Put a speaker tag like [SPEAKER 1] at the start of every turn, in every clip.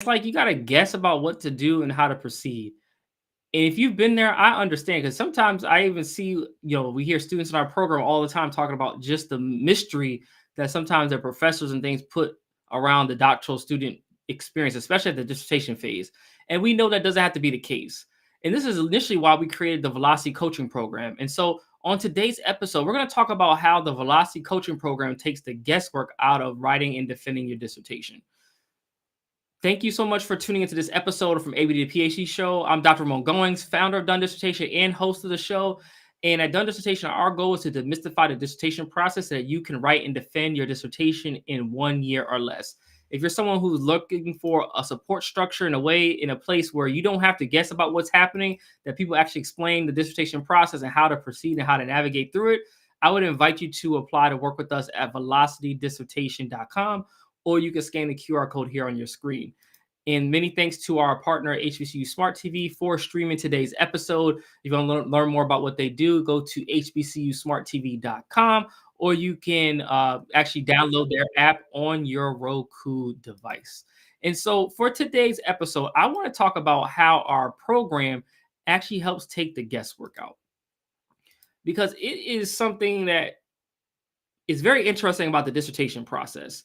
[SPEAKER 1] like you got to guess about what to do and how to proceed. And if you've been there, I understand because sometimes I even see, we hear students in our program all the time talking about just the mystery that sometimes their professors and things put around the doctoral student experience, especially at the dissertation phase. And we know that doesn't have to be the case. And this is initially why we created the Velocity Coaching Program. And so on today's episode, we're going to talk about how the Velocity Coaching Program takes the guesswork out of writing and defending your dissertation. Thank you so much for tuning into this episode from ABD to PhD Show. I'm Dr. Ramon Goings, founder of Done Dissertation and host of the show. And at Done Dissertation, our goal is to demystify the dissertation process so that you can write and defend your dissertation in 1 year or less. If you're someone who's looking for a support structure in a place where you don't have to guess about what's happening, that people actually explain the dissertation process and how to proceed and how to navigate through it, I would invite you to apply to work with us at velocitydissertation.com, or you can scan the QR code here on your screen. And many thanks to our partner, HBCU Smart TV, for streaming today's episode. If you want to learn more about what they do, go to hbcusmarttv.com, or you can actually download their app on your Roku device. And so for today's episode, I want to talk about how our program actually helps take the guesswork out, because it is something that is very interesting about the dissertation process.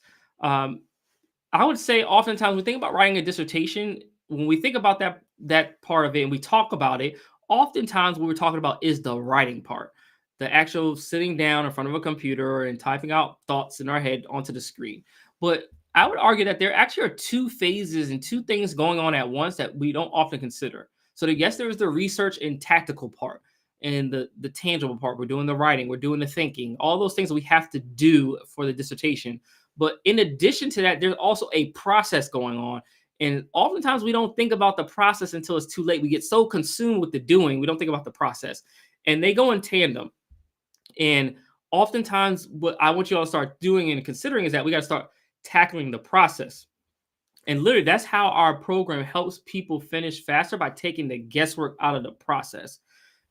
[SPEAKER 1] I would say oftentimes when we think about writing a dissertation, when we think about that part of it and we talk about it, oftentimes what we're talking about is the writing part, the actual sitting down in front of a computer and typing out thoughts in our head onto the screen. But I would argue that there actually are two phases and two things going on at once that we don't often consider. So yes, there is the research and tactical part and the tangible part. We're doing the writing, we're doing the thinking, all those things that we have to do for the dissertation. But in addition to that, there's also a process going on. And oftentimes we don't think about the process until it's too late. We get so consumed with the doing, we don't think about the process. And they go in tandem. And oftentimes what I want you all to start doing and considering is that we got to start tackling the process. And literally, that's how our program helps people finish faster, by taking the guesswork out of the process.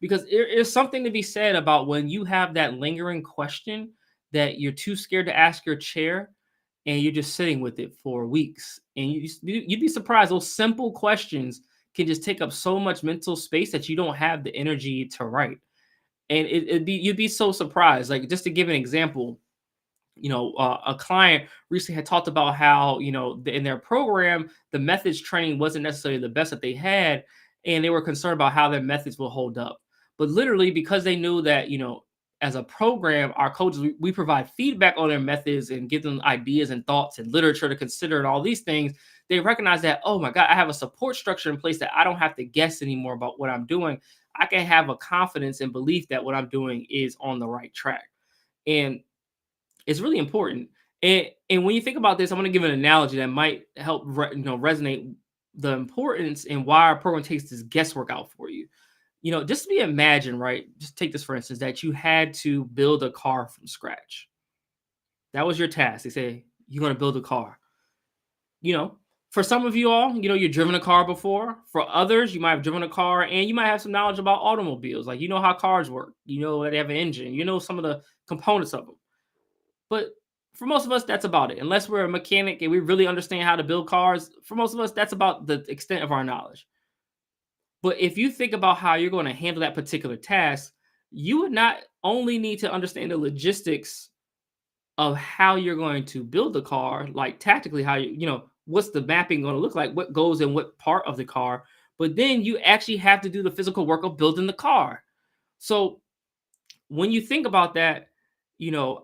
[SPEAKER 1] Because there is something to be said about when you have that lingering question that you're too scared to ask your chair, and you're just sitting with it for weeks. And you'd be surprised. Those simple questions can just take up so much mental space that you don't have the energy to write. And you'd be so surprised. Like, just to give an example, a client recently had talked about how, in their program, the methods training wasn't necessarily the best that they had. And they were concerned about how their methods will hold up. But literally, because they knew that, as a program, our coaches, we provide feedback on their methods and give them ideas and thoughts and literature to consider and all these things. They recognize that, oh my God, I have a support structure in place that I don't have to guess anymore about what I'm doing. I can have a confidence and belief that what I'm doing is on the right track. And it's really important. And when you think about this, I'm going to give an analogy that might help resonate the importance and why our program takes this guesswork out for you. Just imagine, right? Just take this for instance, that you had to build a car from scratch. That was your task. They say, you're going to build a car. For some of you all, you've driven a car before. For others, you might have driven a car and you might have some knowledge about automobiles. Like, how cars work. That they have an engine. Some of the components of them. But for most of us, that's about it. Unless we're a mechanic and we really understand how to build cars, for most of us, that's about the extent of our knowledge. But if you think about how you're going to handle that particular task, you would not only need to understand the logistics of how you're going to build the car, like tactically, how what's the mapping going to look like, what goes in what part of the car, but then you actually have to do the physical work of building the car. So when you think about that,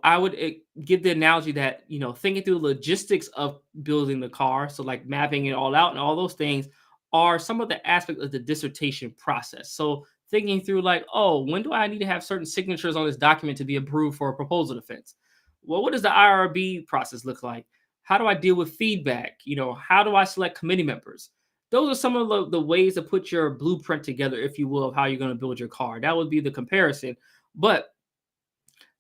[SPEAKER 1] I would give the analogy that, thinking through the logistics of building the car, so like mapping it all out and all those things, are some of the aspects of the dissertation process. So thinking through like, oh, when do I need to have certain signatures on this document to be approved for a proposal defense? Well, what does the IRB process look like? How do I deal with feedback? How do I select committee members? Those are some of the ways to put your blueprint together, if you will, of how you're going to build your car. That would be the comparison. But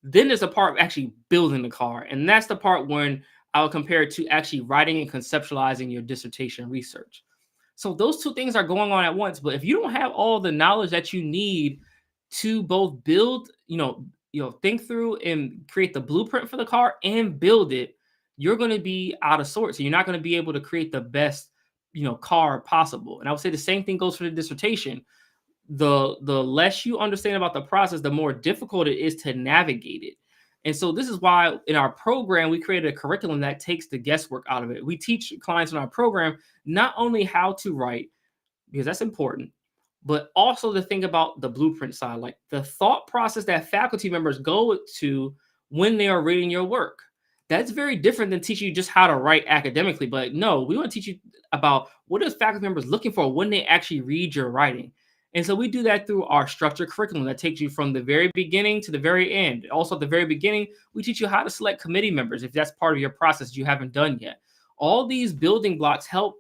[SPEAKER 1] then there's a part of actually building the car. And that's the part when I would compare it to actually writing and conceptualizing your dissertation research. So those two things are going on at once. But if you don't have all the knowledge that you need to both build, think through and create the blueprint for the car and build it, you're going to be out of sorts. So you're not going to be able to create the best car possible. And I would say the same thing goes for the dissertation. The less you understand about the process, the more difficult it is to navigate it. And so this is why in our program we created a curriculum that takes the guesswork out of it. We teach clients in our program not only how to write, because that's important, but also to think about the blueprint side, like the thought process that faculty members go to when they are reading your work. That's very different than teaching you just how to write academically. But no, we want to teach you about what is faculty members looking for when they actually read your writing. And so we do that through our structured curriculum that takes you from the very beginning to the very end. Also, at the very beginning, we teach you how to select committee members if that's part of your process you haven't done yet. All these building blocks help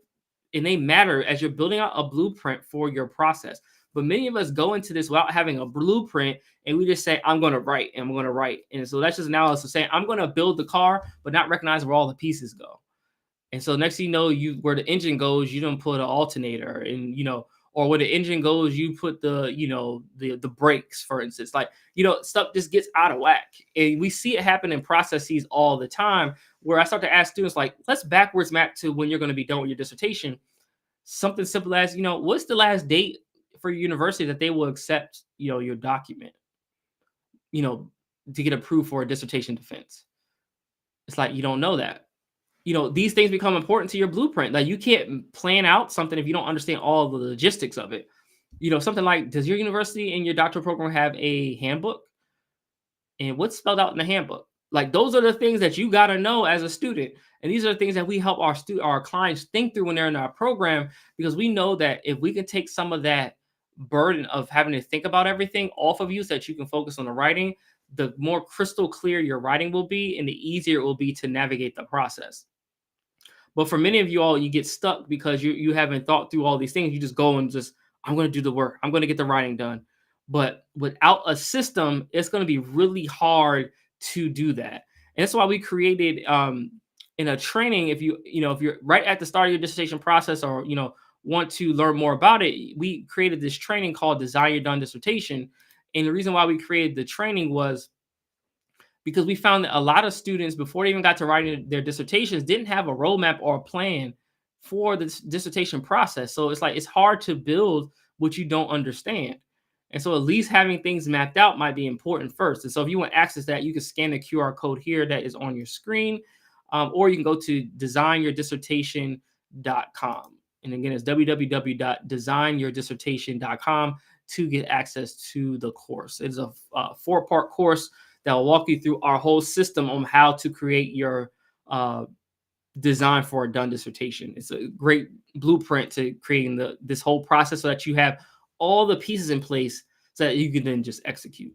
[SPEAKER 1] and they matter as you're building out a blueprint for your process. But many of us go into this without having a blueprint and we just say, I'm going to write and I'm going to write. And so that's just analysis of saying, I'm going to build the car, but not recognize where all the pieces go. And so next thing you know, where the engine goes, you don't put an alternator and, or where the engine goes, you put the brakes, for instance. Like, stuff just gets out of whack. And we see it happen in processes all the time where I start to ask students, like, let's backwards map to when you're going to be done with your dissertation. Something simple as, what's the last date for your university that they will accept, your document, to get approved for a dissertation defense? It's like, you don't know that. These things become important to your blueprint. Like, you can't plan out something if you don't understand all the logistics of it. Something like, does your university and your doctoral program have a handbook? And what's spelled out in the handbook? Like, those are the things that you got to know as a student. And these are the things that we help our clients think through when they're in our program, because we know that if we can take some of that burden of having to think about everything off of you so that you can focus on the writing, the more crystal clear your writing will be and the easier it will be to navigate the process. But for many of you all, you get stuck because you haven't thought through all these things. You just go and just, I'm going to do the work. I'm going to get the writing done. But without a system, it's going to be really hard to do that. And that's why we created in a training, if you're right at the start of your dissertation process or, want to learn more about it, we created this training called Design Your Done Dissertation. And the reason why we created the training was because we found that a lot of students, before they even got to writing their dissertations, didn't have a roadmap or a plan for the dissertation process. So it's hard to build what you don't understand. And so at least having things mapped out might be important first. And so if you want access to that, you can scan the QR code here that is on your screen, or you can go to designyourdissertation.com. And again, it's www.designyourdissertation.com to get access to the course. It's a 4-part course that will walk you through our whole system on how to create your design for a done dissertation. It's a great blueprint to creating this whole process so that you have all the pieces in place so that you can then just execute.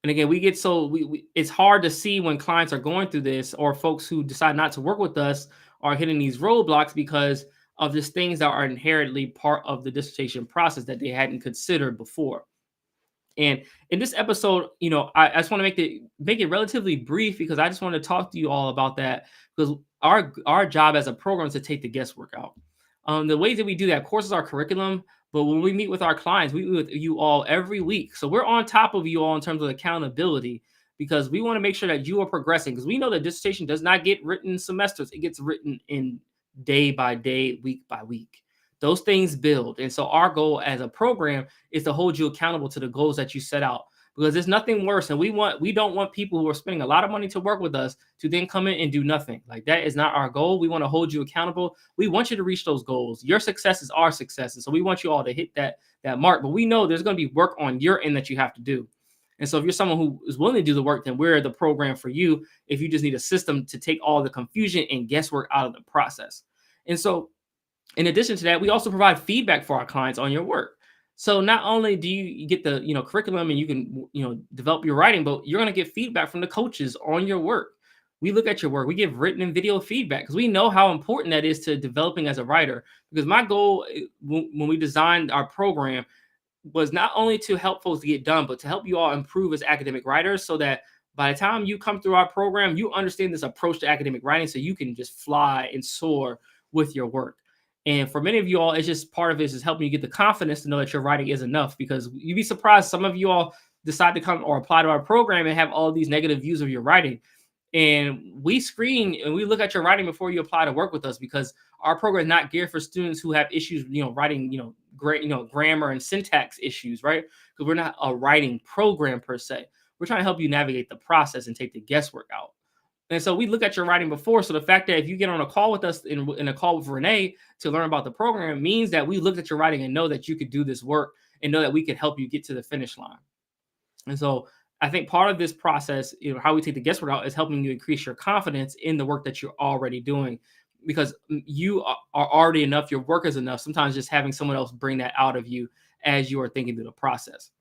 [SPEAKER 1] And again, it's hard to see when clients are going through this, or folks who decide not to work with us are hitting these roadblocks because of just things that are inherently part of the dissertation process that they hadn't considered before. And in this episode, I just want to make it relatively brief because I just want to talk to you all about that, because our job as a program is to take the guesswork out. The ways that we do that, of course, is our curriculum. But when we meet with our clients, we meet with you all every week. So we're on top of you all in terms of accountability, because we want to make sure that you are progressing, because we know that dissertation does not get written in semesters. It gets written in day by day, week by week. Those things build. And so our goal as a program is to hold you accountable to the goals that you set out, because there's nothing worse. And we don't want people who are spending a lot of money to work with us to then come in and do nothing. Like, that is not our goal. We want to hold you accountable. We want you to reach those goals. Your success is our success. And so we want you all to hit that mark. But we know there's going to be work on your end that you have to do. And so if you're someone who is willing to do the work, then we're the program for you. If you just need a system to take all the confusion and guesswork out of the process. And so in addition to that, we also provide feedback for our clients on your work. So not only do you get the curriculum and you can develop your writing, but you're going to get feedback from the coaches on your work. We look at your work. We give written and video feedback because we know how important that is to developing as a writer. Because my goal when we designed our program was not only to help folks get done, but to help you all improve as academic writers, so that by the time you come through our program, you understand this approach to academic writing so you can just fly and soar with your work. And for many of you all, it's just part of it is helping you get the confidence to know that your writing is enough, because you'd be surprised. Some of you all decide to come or apply to our program and have all these negative views of your writing. And we screen and we look at your writing before you apply to work with us, because our program is not geared for students who have issues, writing, great, grammar and syntax issues, right? Because we're not a writing program per se. We're trying to help you navigate the process and take the guesswork out. And so we look at your writing before. So the fact that if you get on a call with us in a call with Renee to learn about the program means that we looked at your writing and know that you could do this work and know that we could help you get to the finish line. And so I think part of this process, how we take the guesswork out, is helping you increase your confidence in the work that you're already doing, because you are already enough. Your work is enough. Sometimes just having someone else bring that out of you as you are thinking through the process.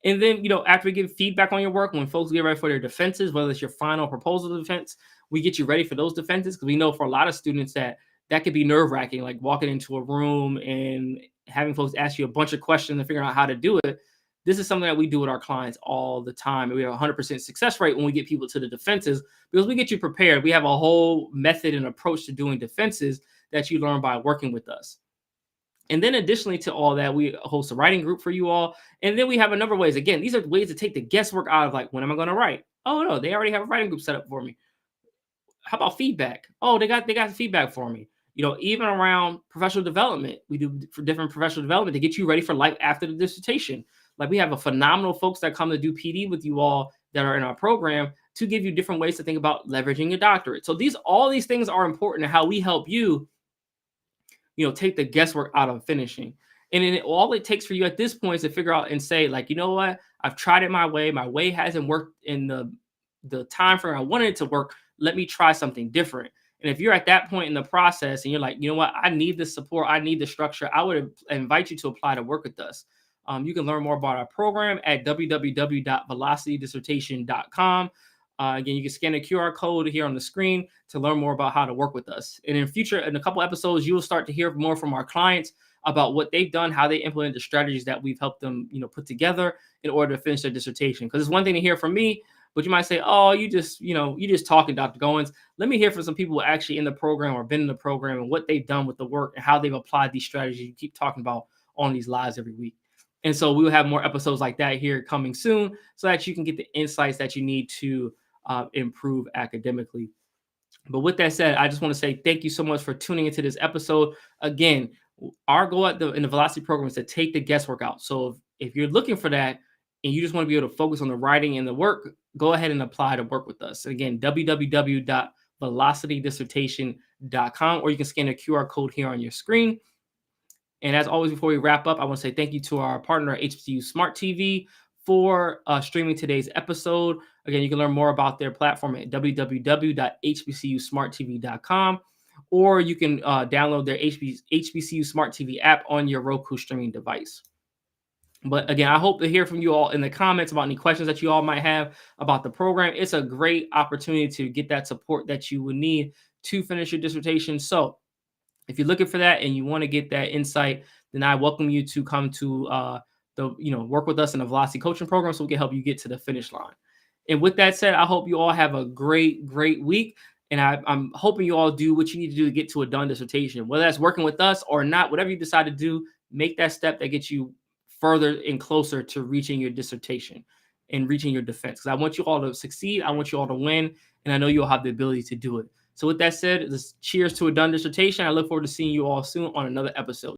[SPEAKER 1] And then, after we give feedback on your work, when folks get ready for their defenses, whether it's your final proposal defense, we get you ready for those defenses, because we know for a lot of students that could be nerve wracking, like walking into a room and having folks ask you a bunch of questions and figuring out how to do it. This is something that we do with our clients all the time. And we have a 100% success rate when we get people to the defenses, because we get you prepared. We have a whole method and approach to doing defenses that you learn by working with us. And then additionally to all that, we host a writing group for you all. And then we have a number of ways. Again, these are ways to take the guesswork out of, like, when am I going to write? Oh, no, they already have a writing group set up for me. How about feedback? Oh, they got feedback for me. Even around professional development, we do for different professional development to get you ready for life after the dissertation. Like, we have a phenomenal folks that come to do PD with you all that are in our program to give you different ways to think about leveraging your doctorate. So all these things are important in how we help you, take the guesswork out of finishing. And then all it takes for you at this point is to figure out and say, like, you know what? I've tried it my way. My way hasn't worked in the time frame I wanted it to work. Let me try something different. And if you're at that point in the process and you're like, you know what? I need the support. I need the structure. I would invite you to apply to work with us. You can learn more about our program at www.velocitydissertation.com. Again, you can scan the QR code here on the screen to learn more about how to work with us. And in a couple episodes, you will start to hear more from our clients about what they've done, how they implement the strategies that we've helped them, put together in order to finish their dissertation. Because it's one thing to hear from me, but you might say, oh, you just talking, Dr. Goins. Let me hear from some people actually in the program or been in the program and what they've done with the work and how they've applied these strategies you keep talking about on these lives every week. And so we will have more episodes like that here coming soon so that you can get the insights that you need to improve academically. But with that said, I just want to say thank you so much for tuning into this episode. Again, our goal in the Velocity program is to take the guesswork out. So if you're looking for that and you just want to be able to focus on the writing and the work, go ahead and apply to work with us. Again, www.velocitydissertation.com, or you can scan the QR code here on your screen. And as always, before we wrap up, I want to say thank you to our partner, HBCU Smart TV, for streaming today's episode. Again, you can learn more about their platform at www.hbcusmarttv.com, or you can download their HBCU Smart TV app on your Roku streaming device. But again, I hope to hear from you all in the comments about any questions that you all might have about the program. It's a great opportunity to get that support that you would need to finish your dissertation. So if you're looking for that and you want to get that insight, then I welcome you to come to work with us in the Velocity Coaching Program so we can help you get to the finish line. And with that said, I hope you all have a great week. And I'm hoping you all do what you need to do to get to a done dissertation, whether that's working with us or not. Whatever you decide to do, make that step that gets you further and closer to reaching your dissertation and reaching your defense. Because I want you all to succeed. I want you all to win. And I know you'll have the ability to do it. So with that said, cheers to a done dissertation. I look forward to seeing you all soon on another episode.